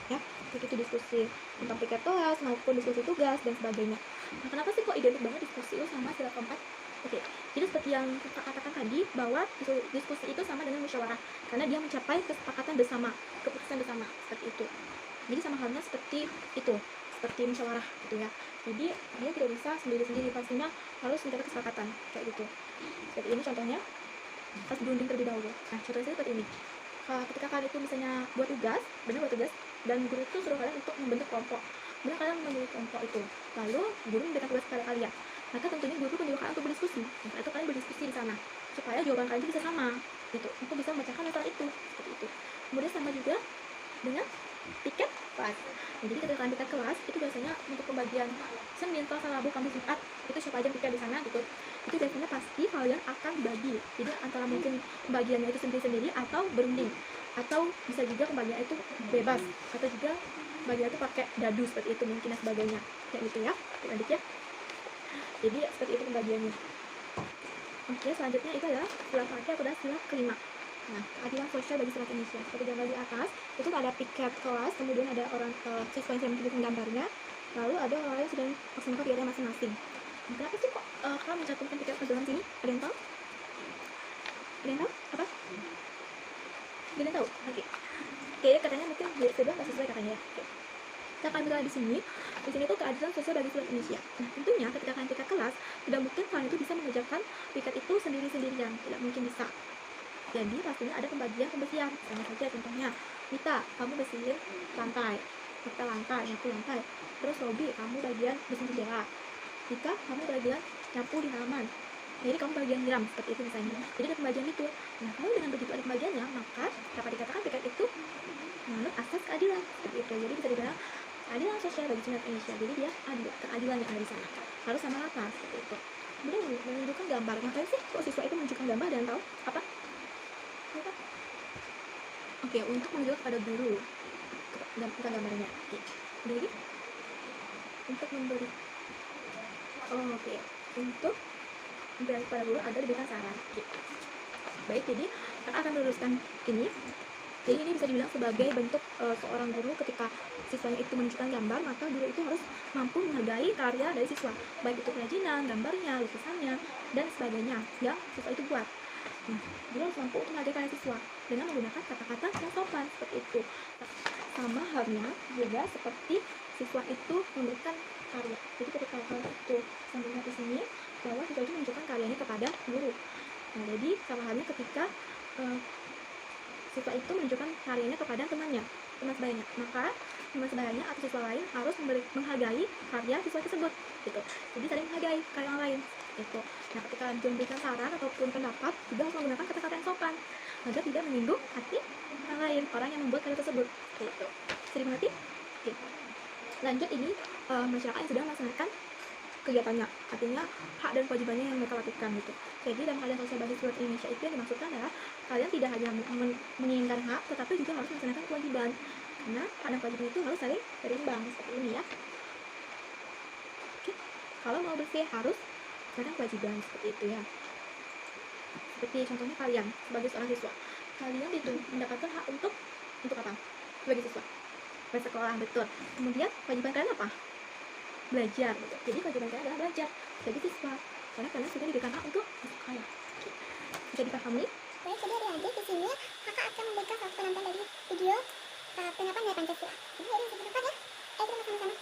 ya. Itu diskusi tentang piket kelas maupun diskusi tugas dan sebagainya. Nah, kenapa sih kok identik banget diskusi itu sama sila keempat? Oke, jadi seperti yang kakak katakan tadi, bahwa diskusi itu sama dengan musyawarah, karena dia mencapai kesepakatan bersama, keputusan bersama, seperti itu. Jadi sama halnya seperti itu, seperti musyawarah gitu ya. Jadi dia tidak bisa sendiri-sendiri, pastinya harus mencapai kesepakatan, kayak gitu. Seperti ini contohnya, harus berunding terlebih dahulu. Nah, contohnya seperti ini. Ketika kalian itu misalnya buat tugas, dan guru itu suruh kalian untuk membentuk kelompok. Kemudian kalian membentuk kelompok itu, lalu guru memberikan tugas kepada kalian. Maka tentunya guru menyuruh kalian untuk berdiskusi. Nah, itu kalian berdiskusi di sana supaya jawaban kalian itu bisa sama, gitu. Untuk bisa membacakan masalah itu, seperti itu. Kemudian sama juga dengan piket kelas. Nah, jadi ketika kalian piket kelas itu biasanya untuk pembagian Senin, Selasa, Rabu, Kamis, Jumat, itu siapa aja piket di sana gitu. Itu biasanya pasti kalian akan dibagi. Jadi antara mungkin pembagiannya itu sendiri-sendiri atau berunding, atau bisa juga pembagian itu bebas, atau juga bagian itu pakai dadu seperti itu mungkin dan sebagainya, kayak gitu ya. Lanjut ya. Jadi seperti itu pembagiannya. Oke, selanjutnya itu adalah sila terakhir atau sila kelima. Nah, keadilan sosial bagi masyarakat Indonesia. Seperti gambar di atas, itu ada piket kelas, kemudian ada orang siswa yang menunjukkan gambarnya, lalu ada orang yang sedang melaksanakan kegiatan masing-masing. Nah, kenapa sih kok kalian mencantumkan piket ke dalam sini? Ada yang tahu? Ada yang tahu? Apa? Ada yang tahu? Oke. Oke, katanya mungkin sudah nggak sesuai katanya. Oke. Kita akan bilang di sini tuh keadilan sosial bagi seluruh Indonesia. Nah, tentunya ketika kalian piket kelas, tidak mungkin kalian itu bisa mengerjakan piket itu sendiri-sendirian, tidak mungkin bisa. Jadi pastinya ada pembersihan. Misalnya saja contohnya, Mita, kamu bersihin lantai, nyapu lantai. Terus Robi, kamu bagian bersihin jendela. Mita, kamu bagian nyapu di halaman. Jadi kamu bagian nyiram, seperti itu misalnya. Jadi ada pembagian itu. Nah, kalau dengan begitu ada pembagiannya, maka dapat dikatakan piket itu menurut asas keadilan, seperti itu. Jadi bisa dibilang keadilan sosial bagi seluruh Indonesia. Jadi dia ada keadilan yang ada di sana, harus sama rata, seperti itu. Kemudian menunjukkan gambar. Ngapain sih kok siswa itu menunjukkan gambar dan tahu apa? Oke, untuk menunjukkan kepada guru bukan gambarnya. Oke. Lagi untuk memberi oke. Untuk memberi kepada guru agar diberikan saran. Oke. Baik, jadi kita akan meluruskan ini. Jadi ini bisa dibilang sebagai bentuk seorang guru ketika siswanya itu menunjukkan gambar, maka guru itu harus mampu menghargai karya dari siswa, baik itu kerajinan, gambarnya, lukisannya, dan sebagainya yang siswa itu buat. Nah, guru harus mampu untuk menghargai karya siswa dengan menggunakan kata-kata yang sopan, seperti itu. Sama halnya juga seperti siswa itu memberikan karya. Jadi ketika kalian itu sambil di sini, bahwa siswa itu menunjukkan karyanya kepada guru. Nah, jadi sama halnya ketika siswa itu menunjukkan karyanya kepada teman sebayanya, maka teman sebayanya atau siswa lain harus menghargai karya siswa tersebut gitu. Jadi saling menghargai karya orang lain gitu. Nah, ketika memberikan saran ataupun pendapat juga harus menggunakan kata-kata yang sopan agar tidak menyinggung hati orang lain, orang yang membuat karya tersebut gitu. Bisa dimengerti? Oke. Lanjut, ini masyarakat yang sedang melaksanakan kegiatannya, artinya hak dan kewajibannya yang mereka lakukan gitu. Jadi dalam hal yang sosial basis buat Indonesia itu yang dimaksudkan adalah kalian tidak hanya menginginkan hak, tetapi juga harus melaksanakan kewajiban, karena hak dan kewajiban itu harus saling berimbang seperti ini ya. Oke, kalau mau bersih harus melaksanakan kewajiban seperti itu ya. Seperti contohnya kalian sebagai seorang siswa, kalian itu mendapatkan hak untuk apa? Sebagai siswa bersekolah, betul. Kemudian kewajiban kalian apa? Belajar gitu. Jadi kewajiban kalian adalah belajar jadi siswa, karena kalian sudah diberikan hak untuk bersekolah. Bisa dipahami? Baik, jadi adik-adik di sini kakak akan memberikan satu penonton dari video penerapan nilai Pancasila. Jadi adik bisa menonton ya. Ayo kita sama-sama.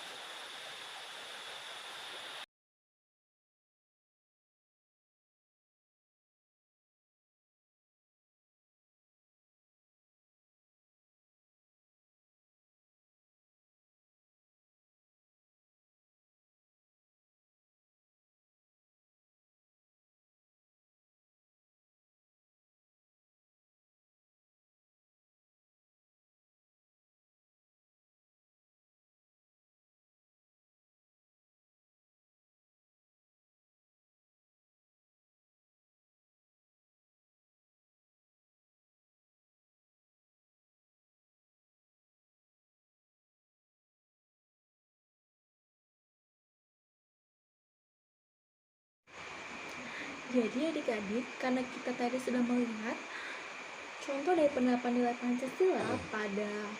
Jadi adik-adik, karena kita tadi sudah melihat contoh dari penerapan nilai Pancasila pada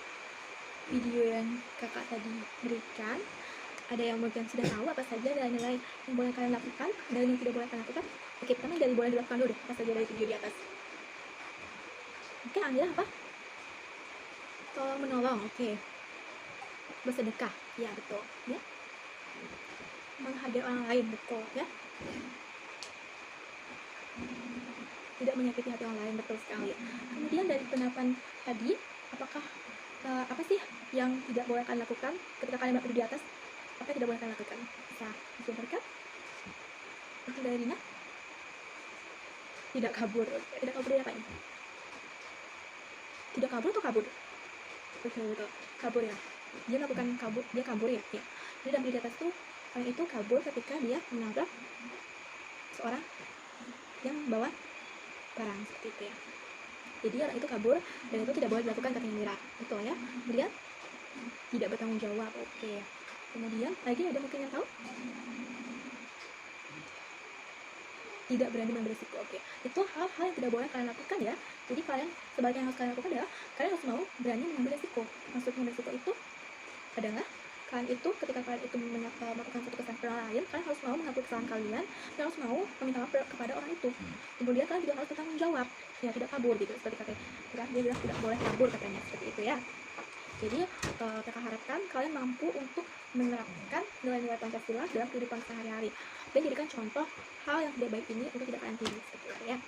video yang kakak tadi berikan, ada yang mungkin sudah tahu apa saja nilai-nilai yang boleh kalian lakukan dan yang tidak boleh kalian lakukan. Oke, pertama dari boleh dilakukan dulu deh, apa saja dari video di atas. Oke, ambil apa? Tolong menolong, oke. Bersedekah, ya betul ya. Menghargai orang lain, betul ya. Tidak menyakiti hati orang lain, betul sekali. Kemudian dari penerapan tadi, apakah apa sih yang tidak boleh kalian lakukan ketika kalian berada di atas? Apa yang tidak boleh kalian lakukan? Bisa dijabarkan? Mungkin dari Rina? Tidak kabur. Tidak kabur dari apa ini? Tidak kabur atau kabur? Betul, betul. Kabur ya. Dia melakukan kabur, dia kabur ya. Ya. Jadi dalam di atas tuh orang itu kabur ketika dia menabrak seorang yang membawa barang seperti itu ya. Jadi orang itu kabur dan itu tidak boleh dilakukan katanya Mira, betul ya. Kemudian tidak bertanggung jawab, oke. Kemudian lagi ada mungkin yang tahu? Tidak berani mengambil risiko, oke. Itu hal-hal yang tidak boleh kalian lakukan ya. Jadi kalian sebagai yang harus kalian lakukan adalah kalian harus mau berani mengambil risiko. Maksudnya risiko itu adalah kalian itu ketika kalian itu melakukan satu kesalahan lain, kalian harus mau mengakui kesalahan kalian dan harus mau meminta maaf kepada orang itu. Kemudian kalian juga harus bertanggung jawab, ya tidak kabur gitu, seperti katanya dia bilang tidak boleh kabur katanya, seperti itu ya. Jadi kakak harapkan kalian mampu untuk menerapkan nilai-nilai Pancasila dalam kehidupan sehari-hari dan jadikan contoh hal yang tidak baik ini untuk tidak kalian tiru, seperti itu ya.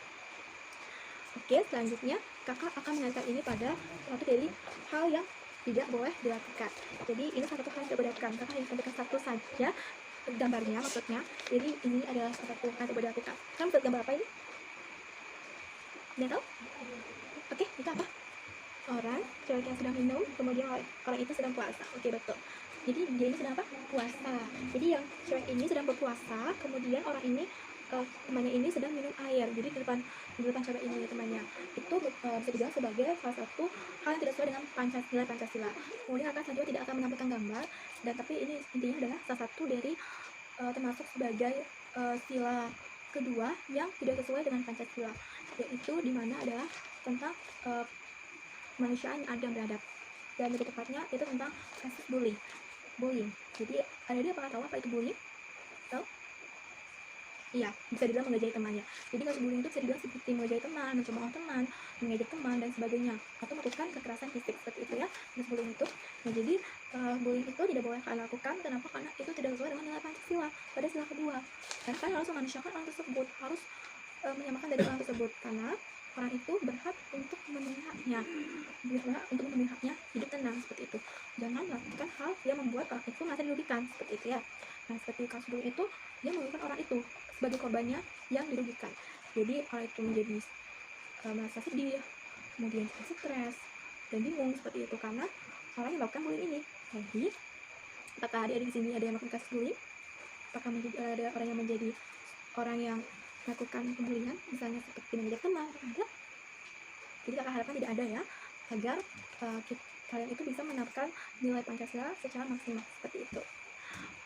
Oke, selanjutnya kakak akan mengajarkan ini pada suatu dari hal yang tidak boleh dilakukan. Jadi ini satu hal yang tidak boleh dilakukan. Kakak hanya sampaikan satu saja gambarnya, maksudnya. Jadi ini adalah satu hal yang tidak boleh dilakukan. Kamu buat gambar apa ini? Tidak tahu? Oke, itu apa? Orang, cewek yang sedang minum, kemudian orang itu sedang puasa. Oke, betul. Jadi dia ini sedang apa? Puasa. Jadi yang cewek ini sedang berpuasa, kemudian orang ini temannya ini sedang minum air. Jadi di depan cewek ini temannya itu bisa dibilang sebagai salah satu hal yang tidak sesuai dengan nilai Pancasila. Kemudian akan saja tidak akan menampilkan gambar, dan tapi ini intinya adalah salah satu dari termasuk sebagai sila kedua yang tidak sesuai dengan Pancasila, yaitu dimana adalah tentang kemanusiaan yang adil dan beradab, dan lebih tepatnya itu tentang kasus bullying. Jadi ada dia pernah tahu apa itu bullying? Tahu? Iya, bisa dibilang mengejek temannya. Jadi kasus bullying itu bisa dibilang seperti mengejek teman, mencemooh teman, mengejek teman dan sebagainya, atau melakukan kekerasan fisik seperti itu ya, kasus bullying itu. Nah, jadi bullying itu tidak boleh kalian lakukan. Kenapa? Karena itu tidak sesuai dengan nilai Pancasila pada sila kedua. Karena kalian harus memanusiakan orang tersebut, harus menyamakan dari orang tersebut, karena orang itu berhak untuk memenuhi haknya, hidup tenang seperti itu. Jangan melakukan hal yang membuat orang itu merasa dirugikan seperti itu ya. Nah, seperti kasus dulu itu, dia merugikan orang itu sebagai korbannya yang dirugikan. Jadi orang itu menjadi merasa sedih, kemudian stres dan bingung seperti itu karena orang yang melakukan bullying ini. Jadi apakah adik-adik di sini ada yang melakukan kasus bullying? Apakah ada orang yang menjadi orang yang melakukan pembulian, misalnya seperti mengajak teman? Ada. Jadi kakak harapkan tidak ada ya, agar kalian itu bisa menerapkan nilai Pancasila secara maksimal seperti itu.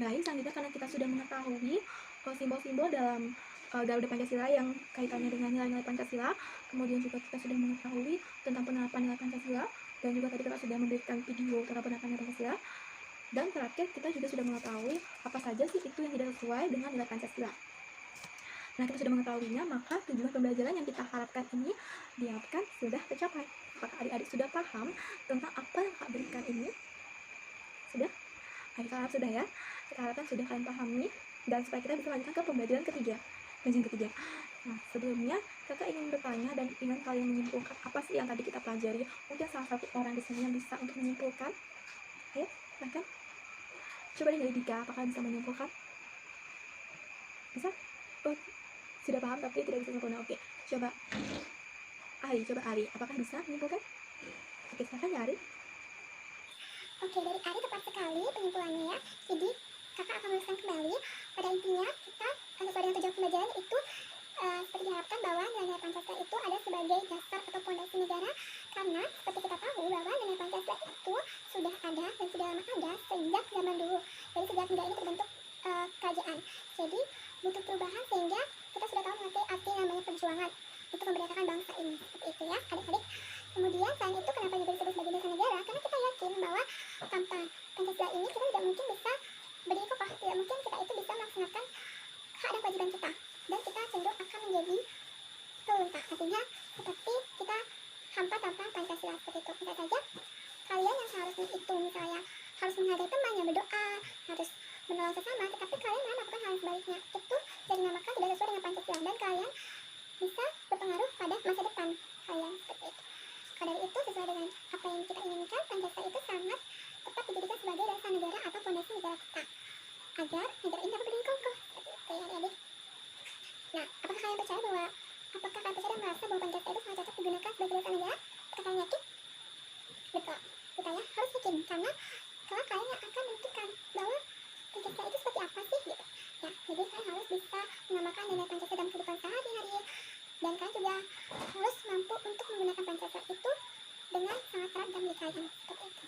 Baik, selanjutnya karena kita sudah mengetahui simbol-simbol dalam Garuda Pancasila yang kaitannya dengan nilai-nilai Pancasila, kemudian juga kita sudah mengetahui tentang penerapan nilai Pancasila, dan juga tadi kita sudah memberikan video tentang penerapan nilai Pancasila, dan terakhir kita juga sudah mengetahui apa saja sih itu yang tidak sesuai dengan nilai Pancasila. Nah, kita sudah mengetahuinya, maka tujuan pembelajaran yang kita harapkan ini diharapkan sudah tercapai. Apakah adik-adik sudah paham tentang apa yang Kak berikan ini? Sudah? Kita harap sudah ya. Kita harapkan sudah kalian pahami, dan supaya kita bisa lanjutkan ke pembelajaran ketiga. Nah, sebelumnya kakak ingin bertanya dan ingin kalian menyimpulkan apa sih yang tadi kita pelajari. Mungkin salah satu orang di sini yang bisa untuk menyimpulkan. Ayo, silahkan. Coba dari Dika, apakah bisa menyimpulkan? Bisa? Oh, sudah paham tapi tidak bisa sempurna. Oke, coba Ari, apakah bisa menyimpulkan? Oke, silahkan ya Ari. Oke, dari Ari tepat sekali penyimpulannya ya. Jadi kakak akan meneruskan kembali. Pada intinya kita sesuai dengan tujuan pembelajaran itu seperti diharapkan bahwa nilai-nilai Pancasila itu ada sebagai dasar atau fondasi negara, karena seperti kita tahu bahwa nilai Pancasila itu sudah ada dan sudah lama ada sejak zaman dulu. Jadi sejak negara ini terbentuk kerajaan. Jadi butuh perubahan sehingga kita sudah tahu mengerti arti namanya perjuangan untuk memerdekakan bangsa ini. Seperti itu ya adik-adik. Kemudian selain itu kenapa juga disebut sebagai dasar negara? Karena kita yakin bahwa tanpa Pancasila ini kita tidak mungkin bisa berdiri kokoh, tidak mungkin kita itu bisa melaksanakan hak dan kewajiban kita, dan kita cenderung akan menjadi terlunta. Artinya seperti kita hampa tanpa Pancasila seperti itu. Bisa saja kalian yang seharusnya itu misalnya harus menghargai teman, yang berdoa, harus menolong sesama, tetapi kalian malah melakukan hal yang sebaliknya. Itu jadi dinamakan tidak sesuai dengan Pancasila, dan kalian bisa berpengaruh pada masa depan kalian seperti itu. Karena dari itu sesuai dengan apa yang kita inginkan, Pancasila itu sangat tepat dijadikan sebagai dasar negara atau fondasi negara kita, agar negara ini dapat berdiri kokoh seperti itu ya adik-adik. Nah, apakah kalian percaya dan merasa bahwa Pancasila itu sangat cocok digunakan sebagai dasar negara? Apakah kalian yakin? Betul, kita ya harus yakin, karena kalau kalian yang akan menentukan bahwa Pancasila itu seperti apa sih gitu. Ya, jadi kalian harus bisa mengamalkan nilai Pancasila dalam kehidupan sehari-hari, dan kalian juga harus mampu untuk menggunakan Pancasila itu dengan sangat erat dalam diri kalian seperti itu.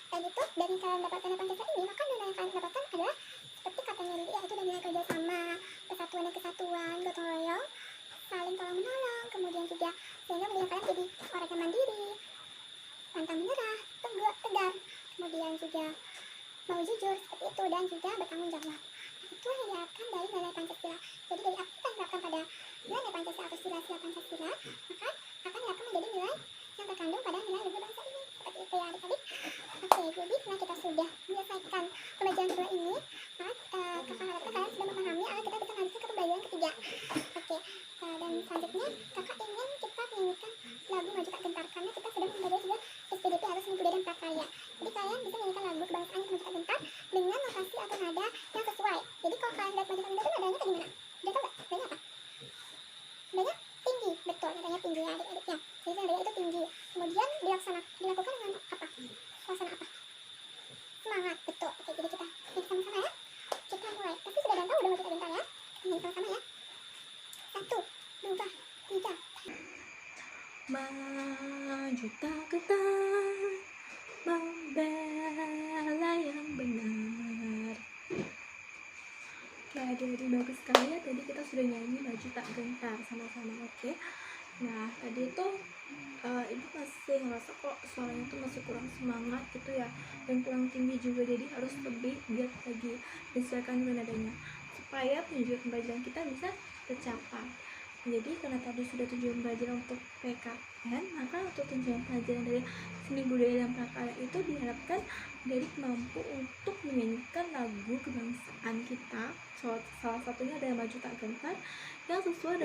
Dan itu dari kalian mendapatkan nilai Pancasila ini, maka nilai yang kalian dapatkan adalah seperti katanya Lili, yaitu nilai kerjasama, persatuan dan kesatuan, gotong royong, saling tolong menolong, kemudian juga sehingga menjadi kalian jadi orang yang mandiri, pantang menyerah, tegar, kemudian juga mau jujur seperti itu, dan juga bertanggung jawab. Itu yang diharapkan dari nilai Pancasila. Jadi dari apa yang diterapkan pada nilai Pancasila atau sila-sila Pancasila, maka akan diharapkan menjadi nilai yang terkandung pada nilai luhur bangsa ini. Seperti itu ya adik-adik. Oke, jadi karena kita sudah menyelesaikan pembelajaran kedua ini, maka kakak harapkan kalian sudah memahami agar kita bisa lanjut ke pembelajaran ketiga. Oke, dan selanjutnya kakak ingin kita menyanyikan lagu Maju Tak Gentar, karena kita sudah mempelajari juga SPDP atau Seni Budaya dan Prakarya. Jadi kalian bisa menyanyikan lagu kebangsaan Maju Tak Gentar dengan notasi atau nada yang sesuai. Jadi kalau kalian lihat Maju Tak Gentar itu nadanya kayak gimana? Udah tau gak? Nadanya apa? Nadanya tinggi, betul, nadanya tinggi ya adik-adik ya. Jadi nadanya itu tinggi. Kemudian dilakukan dengan apa? Suasana apa? Semangat, betul. Oke, jadi kita nyanyi sama-sama ya. Kita mulai. Pasti sudah ada yang tahu udah Maju Tak Gentar ya. Kita nyanyi sama-sama ya. 1, 2, 3. Maju tak gentar, membela yang benar. Oke, adik-adik bagus sekali ya. Tadi kita sudah nyanyi Maju Tak Gentar sama-sama. Oke. Nah, tadi itu ibu masih ngerasa kok suaranya tuh masih kurang semangat gitu ya, dan kurang tinggi juga, jadi harus lebih biar lagi disesuaikan dengan nadanya supaya tujuan pembelajaran kita bisa tercapai. Jadi karena tadi sudah tujuan belajar untuk PKN, maka untuk tujuan pelajaran dari seni budaya dan prakarya itu diharapkan dari mampu untuk menyanyikan lagu kebangsaan kita. Salah satunya adalah Maju Tak Gentar yang sesuai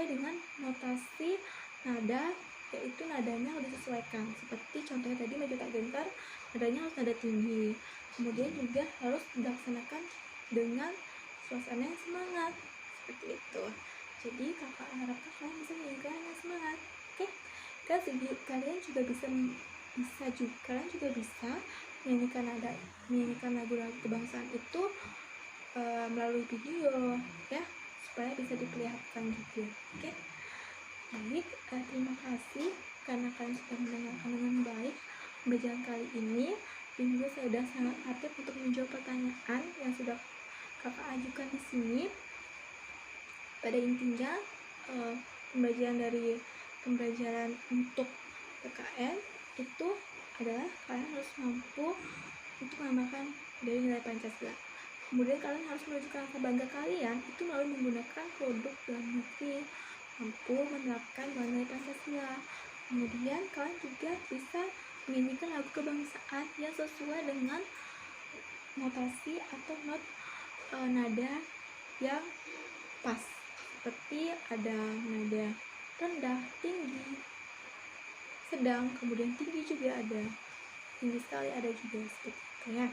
dengan notasi nada, yaitu nadanya harus disesuaikan. Seperti contohnya tadi Maju Tak Gentar, nadanya harus nada tinggi. Kemudian juga harus dilaksanakan dengan suasana yang semangat. Seperti itu. Jadi kakak harapkan kalian bisa menyanyikan dengan semangat. Oke? Kalian juga bisa menyanyikan lagu-lagu kebangsaan itu melalui video ya, supaya bisa diperlihatkan juga. Oke? Baik, terima kasih karena kalian sudah mendengarkan dengan baik pembelajaran kali ini, dan juga saya sudah sangat aktif untuk menjawab pertanyaan yang sudah kakak ajukan di sini. Pada intinya pembelajaran untuk PKN itu adalah kalian harus mampu untuk mengamalkan dari nilai Pancasila. Kemudian kalian harus menunjukkan rasa bangga kalian itu melalui menggunakan produk dalam negeri, mampu menerapkan nilai Pancasila. Kemudian kalian juga bisa menyanyikan lagu kebangsaan yang sesuai dengan notasi atau nada yang pas, seperti ada nada rendah, tinggi, sedang, kemudian tinggi juga ada, tinggi sekali ada juga, seperti itu ya.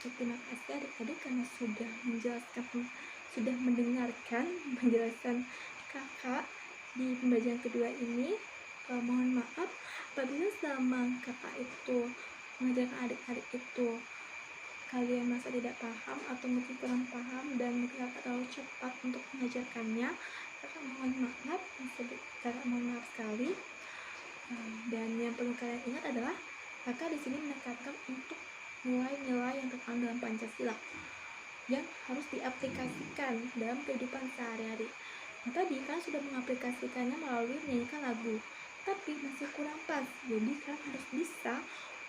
Terima kasih adik-adik karena sudah mendengarkan penjelasan kakak di pembelajaran kedua ini. Mohon maaf apabila selama kakak itu mengajarkan adik-adik itu kalian merasa tidak paham atau mungkin kurang paham dan mungkin kakak terlalu cepat untuk mengajarkannya. Kakak mohon maaf sekali. Dan yang perlu kalian ingat adalah kakak di sini menekankan untuk nilai-nilai yang terkandung dalam Pancasila yang harus diaplikasikan dalam kehidupan sehari-hari. Nah, tadi kan sudah mengaplikasikannya melalui menyanyikan lagu, tapi masih kurang pas. Jadi kalian harus bisa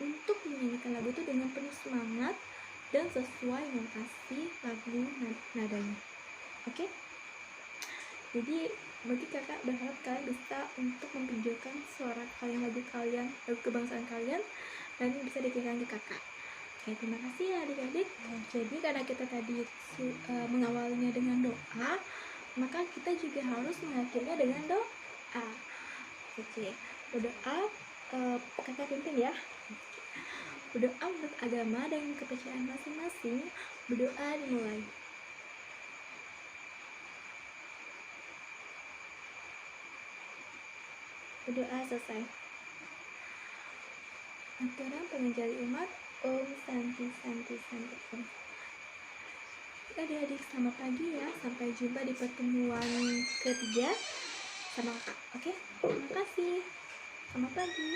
untuk menyanyikan lagu itu dengan penuh semangat dan sesuai notasi lagu nadanya. Oke? Jadi bagi kakak berharap kalian bisa untuk memvideokan suara kalian, lagu kebangsaan kalian, dan bisa dikirimkan ke kakak. Oke, terima kasih ya adik-adik. Jadi karena kita tadi mengawalinya dengan doa, maka kita juga harus mengakhirinya dengan doa. Oke, berdoa kakak pimpin ya. Berdoa menurut agama dan kepercayaan masing-masing. Berdoa dimulai. Berdoa selesai. Aturan pengenjali umat. Om Santi Santi Santi Om. Adik-adik selamat pagi ya. Sampai jumpa di pertemuan ketiga sama kakak. Oke? Terima kasih. Selamat pagi.